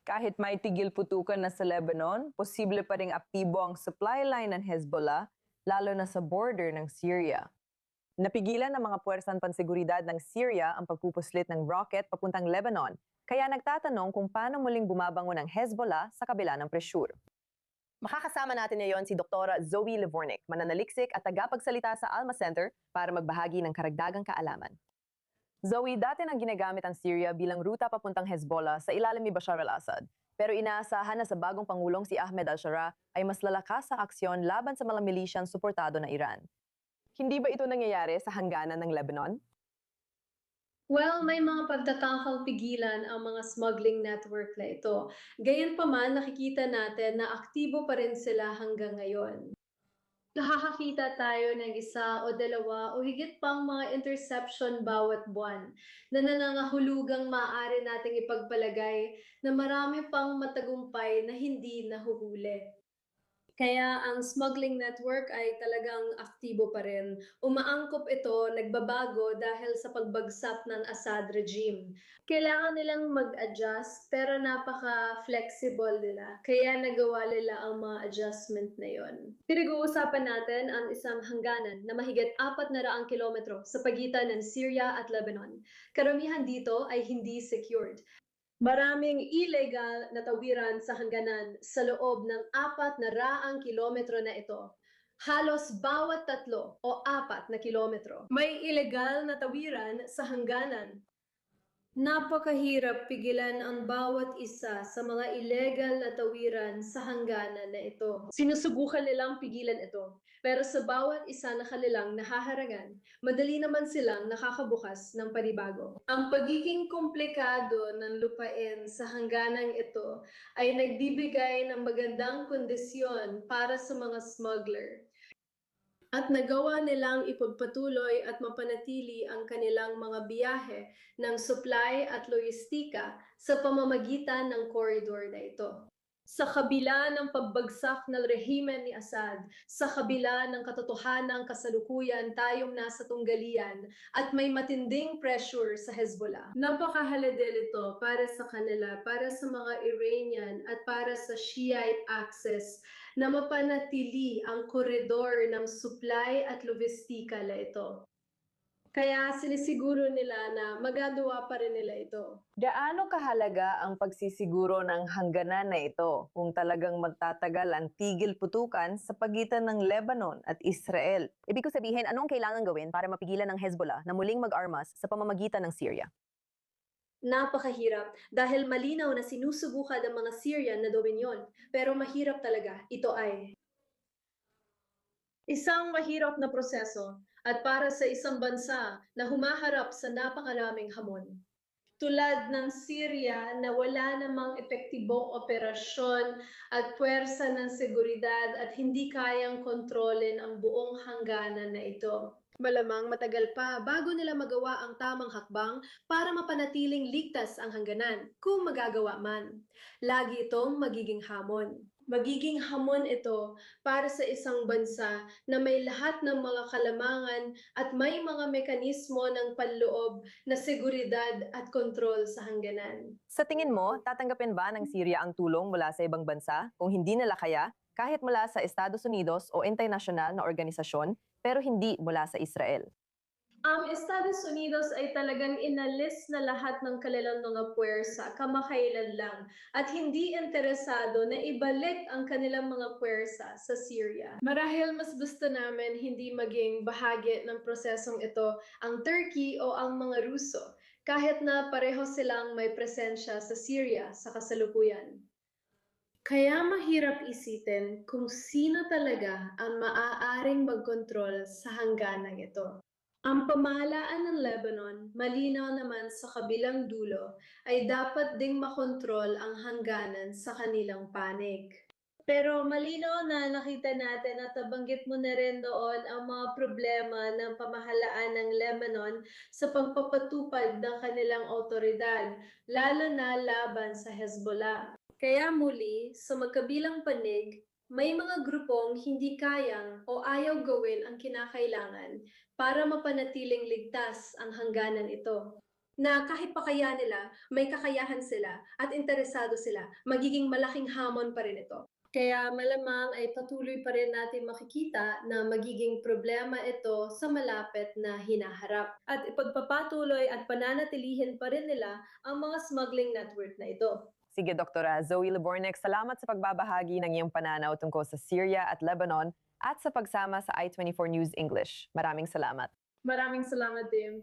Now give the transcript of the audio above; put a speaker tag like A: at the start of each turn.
A: Kahit may tigil putukan na sa Lebanon, posible pa ring aktibo ang supply line ng Hezbollah, lalo na sa border ng Syria. Napigilan ng mga puwersang panseguridad ng Syria ang pagpupuslit ng rocket papuntang Lebanon, kaya nagtatanong kung paano muling bumabango ng Hezbollah sa kabila ng presyur. Makakasama natin ngayon si Dr. Zoe Livornik, mananaliksik at tagapagsalita sa Alma Center para magbahagi ng karagdagang kaalaman. Zoe, dati nang ginagamit ang Syria bilang ruta papuntang Hezbollah sa ilalim ni Bashar al-Assad. Pero inaasahan na sa bagong pangulong si Ahmed al-Shara ay mas lalakas sa aksyon laban sa mga milisyang suportado ng Iran. Hindi ba ito nangyayari sa hangganan ng Lebanon?
B: Well, may mga pagtatangkang-pigilan ang mga smuggling network na ito. Gayunpaman, nakikita natin na aktibo pa rin sila hanggang ngayon. Nakakakita tayo ng isa o dalawa o higit pang mga interception bawat buwan na nangangahulugang maaari nating ipagpalagay na marami pang matagumpay na hindi nahuhuli. Kaya ang smuggling network ay talagang aktibo pa rin. Umaangkop ito, nagbabago dahil sa pagbagsak ng Assad regime. Kailangan nilang mag-adjust pero napaka-flexible nila. Kaya nagawa nila ang mga adjustment na yon. Pinag-uusapan natin ang isang hangganan na mahigit 400 kilometro sa pagitan ng Syria at Lebanon. Karamihan dito ay hindi secured. Maraming illegal na tawiran sa hangganan sa loob ng 400 kilometro na ito. Halos bawat 3 o 4 na kilometro. May illegal na tawiran sa hangganan. Napakahirap pigilan ang bawat isa sa mga illegal na tawiran sa hangganan na ito. Sinusubukan nilang pigilan ito, pero sa bawat isa na kanilang nahaharangan, madali naman silang nakakabukas ng panibago. Ang pagiging komplikado ng lupain sa hangganang ito ay nagbibigay ng magandang kondisyon para sa mga smuggler. At nagawa nilang ipagpatuloy at mapanatili ang kanilang mga biyahe ng supply at logistika sa pamamagitan ng corridor na ito. Sa kabila ng pagbagsak ng rehimen ni Assad, sa kabila ng katotohanang kasalukuyan tayong nasa tunggalian at may matinding pressure sa Hezbollah. Napakahalidel ito para sa kanila, para sa mga Iranian at para sa Shiite axis na mapanatili ang koridor ng supply at logistika na ito. Kaya sinisiguro nila na magagawa pa rin nila ito.
A: Gaano kahalaga ang pagsisiguro ng hangganan na ito kung talagang magtatagal ang tigil putukan sa pagitan ng Lebanon at Israel? Ibig ko sabihin, anong kailangan gawin para mapigilan ng Hezbollah na muling mag-armas sa pamamagitan ng Syria?
B: Napakahirap dahil malinaw na sinusubukan ng mga Syrian na gawin yon. Pero mahirap talaga, ito ay isang mahirap na proseso at para sa isang bansa na humaharap sa napakaraming hamon. Tulad ng Syria na wala namang epektibong operasyon at puwersa ng seguridad at hindi kayang kontrolin ang buong hangganan na ito. Malamang matagal pa bago nila magawa ang tamang hakbang para mapanatiling ligtas ang hangganan, kung magagawa man. Lagi itong magiging hamon. Magiging hamon ito para sa isang bansa na may lahat ng mga kalamangan at may mga mekanismo ng panloob na seguridad at kontrol sa hangganan.
A: Sa tingin mo, tatanggapin ba ng Syria ang tulong mula sa ibang bansa kung hindi nila kaya, kahit mula sa Estados Unidos o internasyonal na organisasyon, pero hindi mula sa Israel?
B: Ang Estados Unidos ay talagang inalis na lahat ng kanilang mga puwersa kamakailan lang at hindi interesado na ibalik ang kanilang mga puwersa sa Syria. Marahil mas gusto namin hindi maging bahagi ng prosesong ito ang Turkey o ang mga Ruso, kahit na pareho silang may presensya sa Syria sa kasalukuyan. Kaya mahirap isipin kung sino talaga ang maaaring magkontrol sa hangganang ito. Ang pamahalaan ng Lebanon, malinaw naman sa kabilang dulo, ay dapat ding makontrol ang hangganan sa kanilang panig. Pero malinaw na nakita natin at nabanggit mo na rin doon ang mga problema ng pamahalaan ng Lebanon sa pagpapatupad ng kanilang otoridad, lalo na laban sa Hezbollah. Kaya muli, sa magkabilang panig, may mga grupong hindi kayang o ayaw gawin ang kinakailangan para mapanatiling ligtas ang hangganan ito. na kahit pa kaya nila, may kakayahan sila at interesado sila, magiging malaking hamon pa rin ito. Kaya malamang ay patuloy pa rin natin makikita na magiging problema ito sa malapit na hinaharap. At ipagpapatuloy at pananatilihin pa rin nila ang mga smuggling network na ito.
A: Sige, Dr. Zoe Libornek, salamat sa pagbabahagi ng iyong pananaw tungkol sa Syria at Lebanon at sa pagsama sa I-24 News English. Maraming salamat.
B: Maraming salamat din.